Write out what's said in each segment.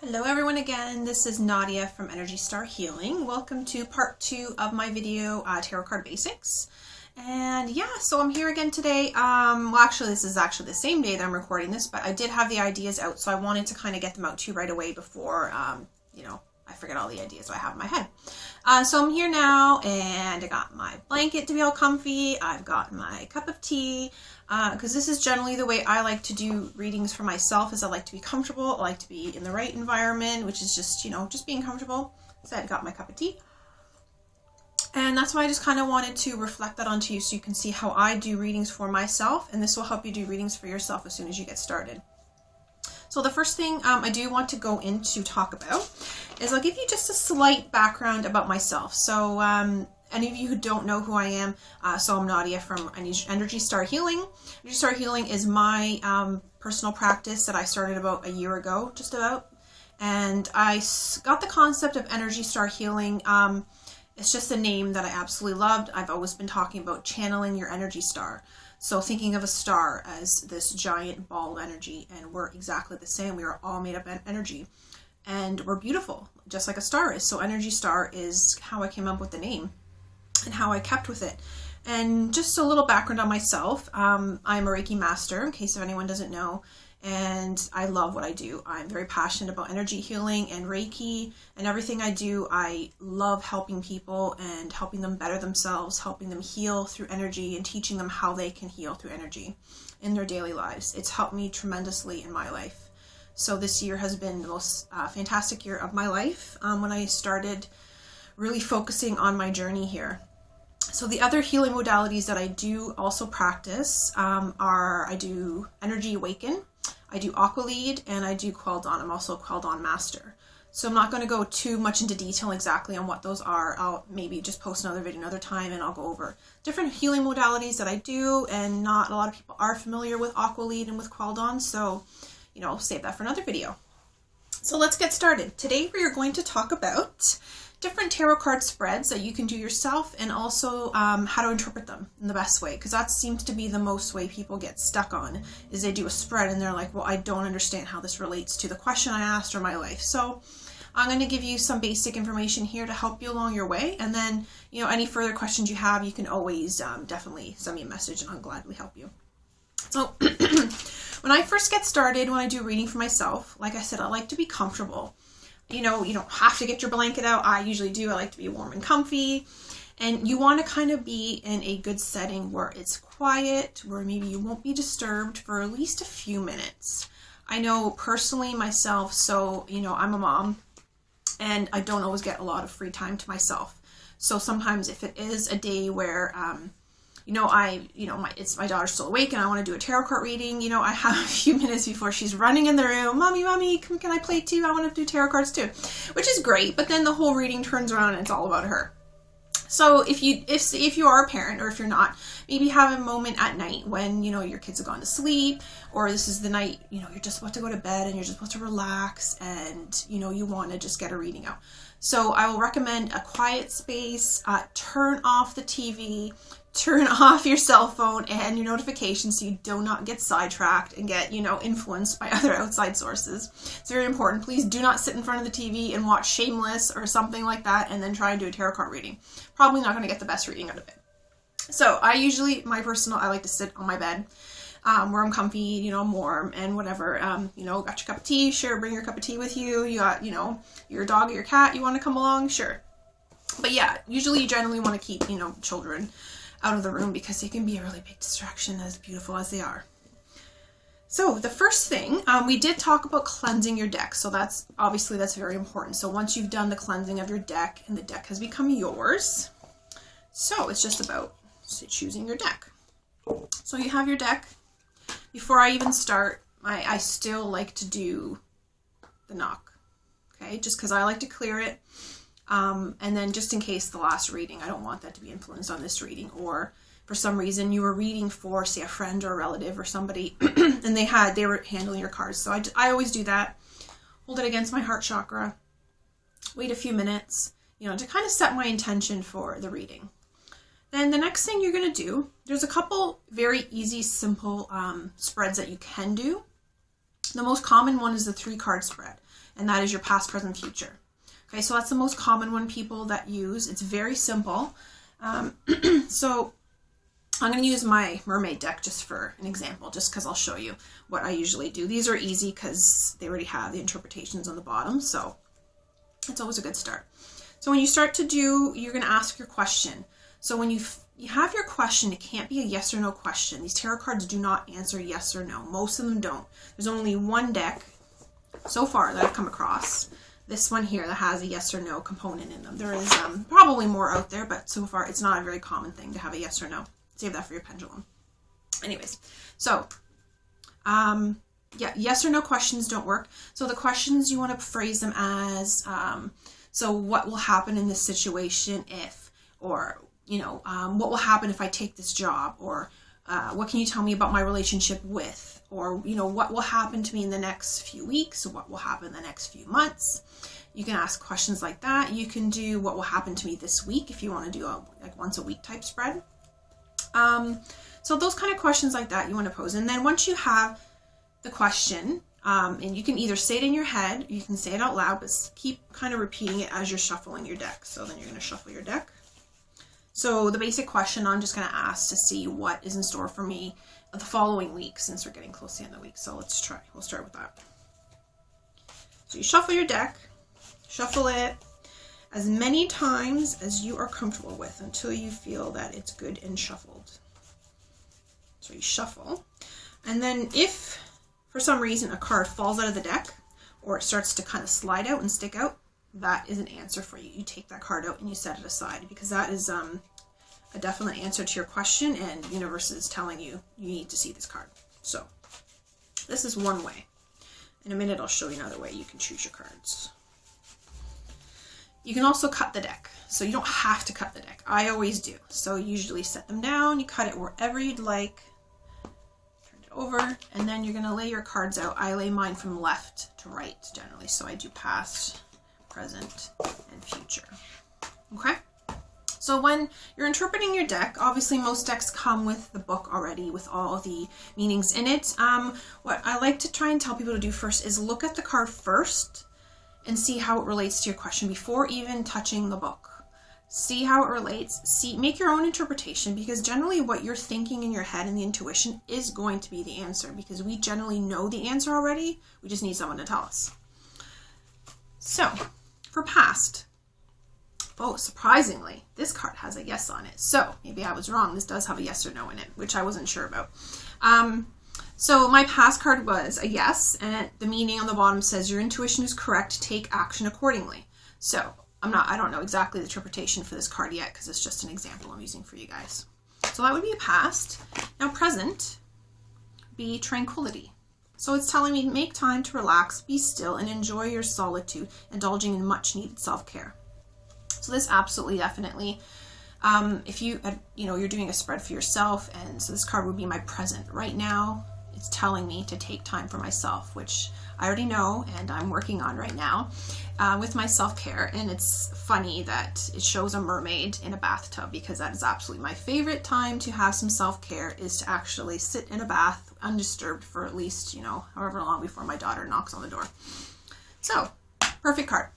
Hello everyone again, this is Nadia from Energy Star Healing. Welcome to part 2 of my video, Tarot Card Basics. And yeah, so I'm here again today. Well actually this is actually the same day that I'm recording this, but I did have the ideas out, so I wanted to kind of get them out to you right away before, I forget all the ideas I have in my head. So I'm here now, and I got my blanket to be all comfy. I've got my cup of tea, because this is generally the way I like to do readings for myself, is I like to be comfortable. I like to be in the right environment, which is just, just being comfortable. So I got my cup of tea. And that's why I just kind of wanted to reflect that onto you so you can see how I do readings for myself, and this will help you do readings for yourself as soon as you get started. So the first thing I do want to go into talk about is I'll give you just a slight background about myself. So any of you who don't know who I am, so I'm Nadia from Energy Star Healing. Energy Star Healing is my personal practice that I started about a year ago, just about. And I got the concept of Energy Star Healing. It's just a name that I absolutely loved. I've always been talking about channeling your energy star. So thinking of a star as this giant ball of energy, and we're exactly the same. We are all made up of energy, and we're beautiful, just like a star is. So Energy Star is how I came up with the name and how I kept with it. And just a little background on myself. I'm a Reiki master, in case if anyone doesn't know, and I love what I do. I'm very passionate about energy healing and Reiki and everything I do. I love helping people and helping them better themselves, helping them heal through energy, and teaching them how they can heal through energy in their daily lives. It's helped me tremendously in my life. So this year has been the most fantastic year of my life when I started really focusing on my journey here. So the other healing modalities that I do also practice are, I do Energy Awaken, I do Aqua Lead, and I do Queldon. I'm also a Queldon master. So I'm not going to go too much into detail exactly on what those are. I'll maybe just post another video another time, and I'll go over different healing modalities that I do, and not a lot of people are familiar with Aqua Lead and with Queldon, so save that for another video. So let's get started. Today we are going to talk about different tarot card spreads that you can do yourself, and also how to interpret them in the best way, because that seems to be the most way people get stuck on, is they do a spread and they're like, well, I don't understand how this relates to the question I asked or my life. So I'm going to give you some basic information here to help you along your way, and then any further questions you have, you can always definitely send me a message and I'll gladly help you. So when I first get started, when I do reading for myself, like I said, I like to be comfortable. You don't have to get your blanket out. I usually do. I like to be warm and comfy. And you want to kind of be in a good setting where it's quiet, where maybe you won't be disturbed for at least a few minutes. I know personally myself, so, I'm a mom, and I don't always get a lot of free time to myself. So sometimes if it is a day where, it's my daughter's still awake and I want to do a tarot card reading, I have a few minutes before she's running in the room, mommy, can I play too? I want to do tarot cards too, which is great. But then the whole reading turns around and it's all about her. So if you are a parent, or if you're not, maybe have a moment at night when, your kids have gone to sleep, or this is the night, you're just about to go to bed and you're just supposed to relax, and, you want to just get a reading out. So I will recommend a quiet space, turn off the TV, turn off your cell phone and your notifications so you do not get sidetracked and get, influenced by other outside sources. It's very important. Please do not sit in front of the TV and watch Shameless or something like that and then try and do a tarot card reading. Probably not going to get the best reading out of it. So I like to sit on my bed where I'm comfy, I'm warm and whatever. Got your cup of tea, sure, bring your cup of tea with you. You got, your dog or your cat, you want to come along, sure. But yeah, usually you generally want to keep, children out of the room because they can be a really big distraction, as beautiful as they are. So the first thing, we did talk about cleansing your deck. So that's very important. So once you've done the cleansing of your deck and the deck has become yours, so it's just about choosing your deck. So you have your deck. Before I even start, I still like to do the knock, okay? Just because I like to clear it. And then just in case the last reading, I don't want that to be influenced on this reading, or for some reason you were reading for, say, a friend or a relative or somebody, and they were handling your cards. So I always do that. Hold it against my heart chakra, wait a few minutes, to kind of set my intention for the reading. Then the next thing you're going to do, there's a couple very easy, simple spreads that you can do. The most common one is the 3-card spread. and that is your past, present, future. Okay, so that's the most common one people that use. It's very simple. So I'm going to use my mermaid deck just for an example, just because I'll show you what I usually do. These are easy because they already have the interpretations on the bottom, so it's always a good start. So when you start to do, you're going to ask your question. So when you have your question, it can't be a yes or no question. These tarot cards do not answer yes or no. Most of them don't. There's only one deck so far that I've come across. This one here that has a yes or no component in them. There is probably more out there, but so far it's not a very common thing to have a yes or no. Save that for your pendulum. Anyways, so yeah, yes or no questions don't work. So the questions, you want to phrase them as, so what will happen in this situation if, or, you know, what will happen if I take this job, or what can you tell me about my relationship with, or, you know, what will happen to me in the next few weeks, or what will happen in the next few months. You can ask questions like that. You can do what will happen to me this week if you want to do a like once a week type spread. So those kind of questions like that you want to pose. And then once you have the question, and you can either say it in your head, you can say it out loud, but keep kind of repeating it as you're shuffling your deck. So then you're going to shuffle your deck. So the basic question I'm just going to ask to see what is in store for me the following week, since we're getting close to the end of the week. So let's try. We'll start with that. So you shuffle your deck, shuffle it as many times as you are comfortable with until you feel that it's good and shuffled. So you shuffle, and then if for some reason a card falls out of the deck or it starts to kind of slide out and stick out, that is an answer for you. You take that card out and you set it aside, because that is a definite answer to your question, and the universe is telling you you need to see this card. So this is one way. In a minute I'll show you another way you can choose your cards. You can also cut the deck, so you don't have to cut the deck. I always do. So you usually set them down, you cut it wherever you'd like, turn it over, and then you're going to lay your cards out. I lay mine from left to right generally, so I do past, present, and future. Okay? So when you're interpreting your deck, obviously most decks come with the book already with all the meanings in it. What I like to try and tell people to do first is look at the card first and see how it relates to your question before even touching the book. See how it relates. Make your own interpretation, because generally what you're thinking in your head and the intuition is going to be the answer, because we generally know the answer already. We just need someone to tell us. So for past, oh, surprisingly, this card has a yes on it. So maybe I was wrong. This does have a yes or no in it, which I wasn't sure about. So my past card was a yes, and the meaning on the bottom says your intuition is correct, take action accordingly. So I don't know exactly the interpretation for this card yet, because it's just an example I'm using for you guys. So that would be past. Now present, be tranquility. So it's telling me make time to relax, be still, and enjoy your solitude, indulging in much needed self-care. So this absolutely, definitely, if you're doing a spread for yourself, and so this card would be my present right now. It's telling me to take time for myself, which I already know and I'm working on right now with my self-care. And it's funny that it shows a mermaid in a bathtub, because that is absolutely my favorite time to have some self-care, is to actually sit in a bath undisturbed for at least, however long before my daughter knocks on the door. So, perfect card.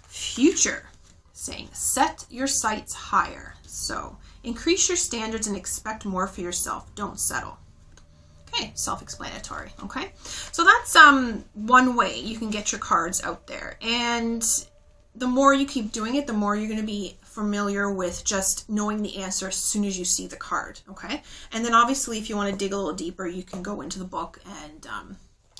Future, saying set your sights higher. So, increase your standards and expect more for yourself. Don't settle. Okay, self-explanatory, okay? So that's one way you can get your cards out there. And the more you keep doing it, the more you're going to be familiar with just knowing the answer as soon as you see the card, okay? And then obviously if you want to dig a little deeper, you can go into the book and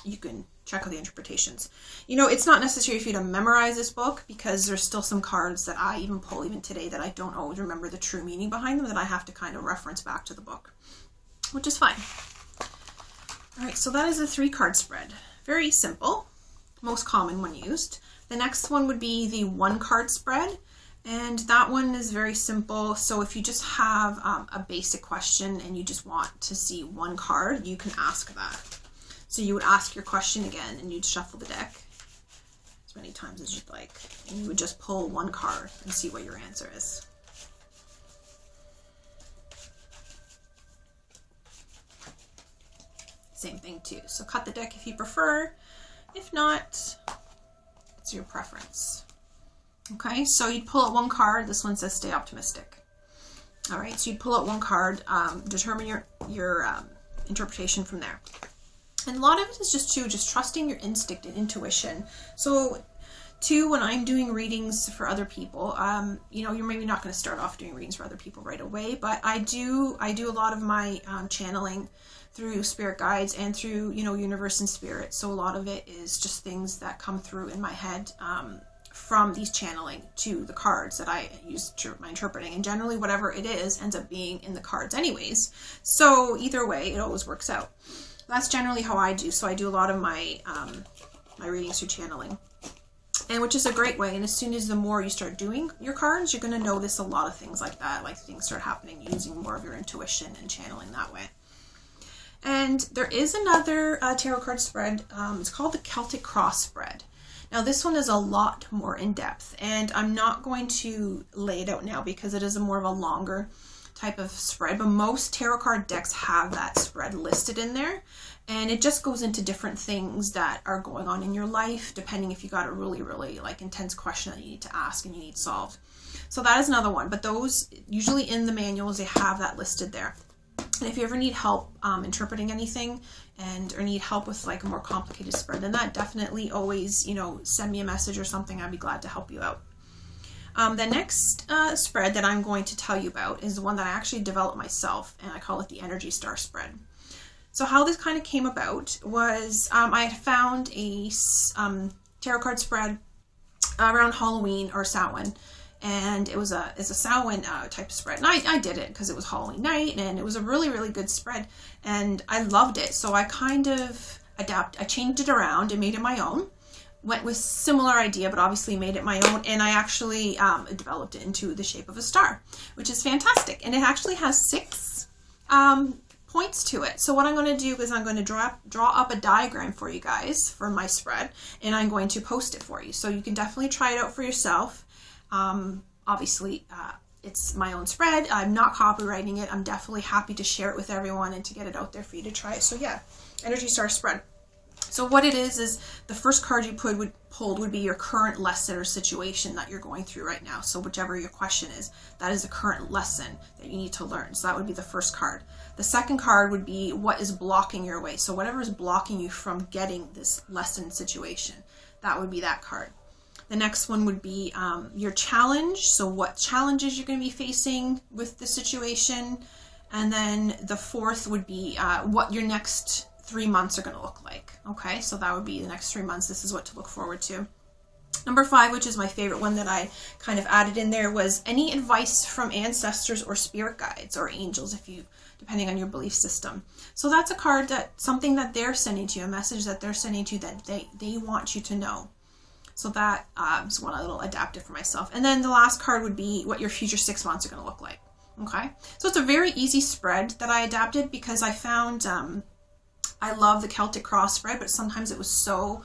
you can check out the interpretations. It's not necessary for you to memorize this book, because there's still some cards that I even pull even today that I don't always remember the true meaning behind them, that I have to kind of reference back to the book, which is fine. All right, so that is a 3-card spread. Very simple, most common one used. The next one would be the 1-card spread, and that one is very simple. So if you just have a basic question and you just want to see one card, you can ask that. So you would ask your question again, and you'd shuffle the deck as many times as you'd like, and you would just pull one card and see what your answer is. Same thing too. So cut the deck if you prefer. If not, it's your preference. Okay, so you'd pull out one card. This one says stay optimistic. All right, so you'd pull out one card, determine your interpretation from there. And a lot of it is just trusting your instinct and intuition. So too, when I'm doing readings for other people, you know, you're maybe not going to start off doing readings for other people right away, but I do a lot of my channeling through spirit guides and through, you know, universe and spirit. So a lot of it is just things that come through in my head from these channeling to the cards that I use to my interpreting. And generally whatever it is ends up being in the cards anyways. So either way, it always works out. That's generally how I do. So I do a lot of my my readings through channeling, and which is a great way. And as soon as the more you start doing your cards, you're going to notice a lot of things like that, like things start happening using more of your intuition and channeling that way. And there is another tarot card spread. It's called the Celtic Cross spread. Now this one is a lot more in depth, and I'm not going to lay it out now because it is a more of a longer type of spread, but most tarot card decks have that spread listed in there, and it just goes into different things that are going on in your life, depending if you got a really like intense question that you need to ask and you need solved. So that is another one, but those usually in the manuals, they have that listed there. And if you ever need help interpreting anything or need help with like a more complicated spread, then that definitely always, you know, send me a message or something. I'd be glad to help you out. The next spread that I'm going to tell you about is the one that I actually developed myself, and I call it the Energy Star spread. So how this kind of came about was I had found a tarot card spread around Halloween or Samhain, and it's a Samhain type of spread. And I did it because it was Halloween night, and it was a really good spread, and I loved it. So I kind of I changed it around and made it my own. Went with similar idea, but obviously made it my own, and I actually developed it into the shape of a star, which is fantastic. And it actually has 6 points to it. So what I'm going to do is I'm going to draw up a diagram for you guys for my spread, and I'm going to post it for you. So you can definitely try it out for yourself. Obviously, it's my own spread. I'm not copywriting it. I'm definitely happy to share it with everyone and to get it out there for you to try it. So yeah, Energy Star spread. So what it is the first card you pulled would be your current lesson or situation that you're going through right now. So whichever your question is, that is the current lesson that you need to learn. So that would be the first card. The second card would be what is blocking your way. So whatever is blocking you from getting this lesson situation, that would be that card. The next one would be your challenge. So what challenges you're going to be facing with the situation. And then the fourth would be what your next 3 months are going to look like. Okay, so that would be the next 3 months. This is what to look forward to. Number 5, which is my favorite one that I kind of added in there, was any advice from ancestors or spirit guides or angels, depending on your belief system. So that's a card something that they're sending to you, a message that they're sending to you that they want you to know. So that is one little adapted for myself. And then the last card would be what your future 6 months are going to look like. Okay, so it's a very easy spread that I adapted because I found I love the Celtic Cross spread, but sometimes it was so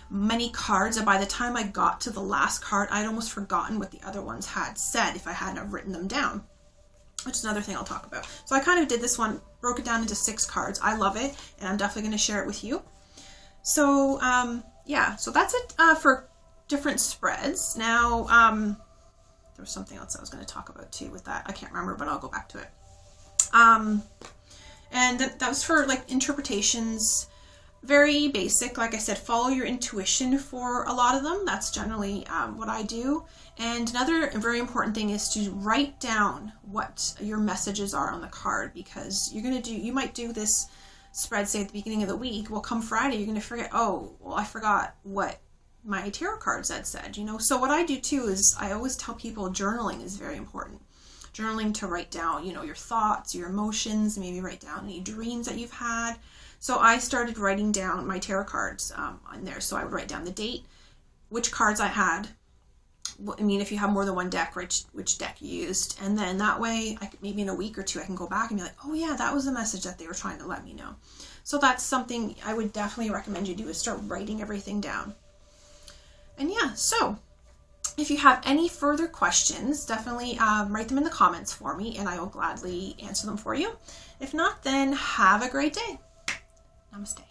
many cards that by the time I got to the last card, I'd almost forgotten what the other ones had said if I hadn't have written them down, which is another thing I'll talk about. So I kind of did this one, broke it down into 6 cards. I love it, and I'm definitely going to share it with you. So yeah, so that's it for different spreads. Now, there was something else I was going to talk about too with that. I can't remember, but I'll go back to it. And that was for like interpretations, very basic. Like I said, follow your intuition for a lot of them. That's generally what I do. And another very important thing is to write down what your messages are on the card, because you might do this spread, say at the beginning of the week. Well, come Friday, you're going to forget, oh, well, I forgot what my tarot cards had said, you know. So what I do too is I always tell people journaling is very important. Journaling to write down, you know, your thoughts, your emotions, maybe write down any dreams that you've had. So I started writing down my tarot cards on there. So I would write down the date, which cards I had. I mean, if you have more than one deck, which deck you used. And then that way, maybe in a week or 2, I can go back and be like, oh yeah, that was the message that they were trying to let me know. So that's something I would definitely recommend you do, is start writing everything down. And yeah, so if you have any further questions, definitely write them in the comments for me, and I will gladly answer them for you. If not, then have a great day. Namaste.